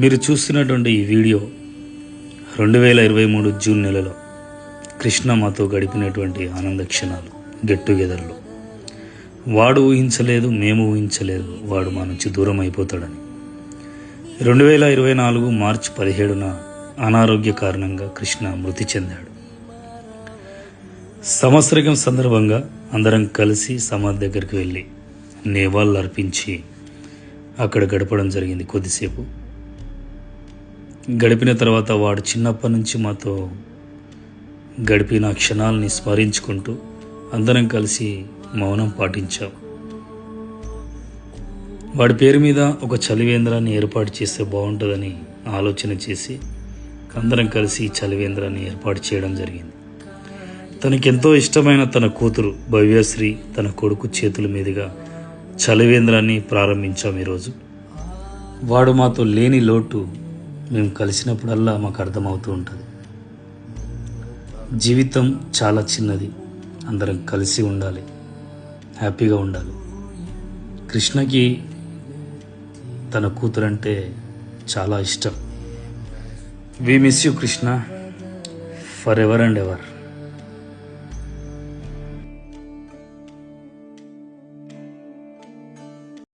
మీరు చూస్తున్నటువంటి ఈ వీడియో 2023 జూన్ నెలలో కృష్ణ మాతో గడిపినటువంటి ఆనంద క్షణాలు, గెట్ టుగెదర్లో. వాడు ఊహించలేదు, మేము ఊహించలేదు వాడు మా నుంచి దూరం అయిపోతాడని. 2024 మార్చి 17న అనారోగ్య కారణంగా కృష్ణ మృతి చెందాడు. సంవత్సరికం సందర్భంగా అందరం కలిసి సమాధి దగ్గరికి వెళ్ళి నివాళులు అర్పించి అక్కడ గడపడం జరిగింది. కొద్దిసేపు గడిపిన తర్వాత వాడు చిన్నప్పటి నుంచి మాతో గడిపిన క్షణాలని స్మరించుకుంటూ అందరం కలిసి మౌనం పాటించాం. వాడి పేరు మీద ఒక చలివేంద్రాన్ని ఏర్పాటు చేస్తే బాగుంటుందని ఆలోచన చేసి అందరం కలిసి చలివేంద్రాన్ని ఏర్పాటు చేయడం జరిగింది. తనకెంతో ఇష్టమైన తన కూతురు భవ్యశ్రీ తన కొడుకు చేతుల మీదుగా చలివేంద్రాన్ని ప్రారంభించాం. ఈరోజు వాడు మాతో లేని లోటు మేము కలిసినప్పుడల్లా మాకు అర్థమవుతూ ఉంటుంది. జీవితం చాలా చిన్నది, అందరం కలిసి ఉండాలి, హ్యాపీగా ఉండాలి. కృష్ణకి తన కూతురంటే చాలా ఇష్టం. We miss you Krishna forever and ever.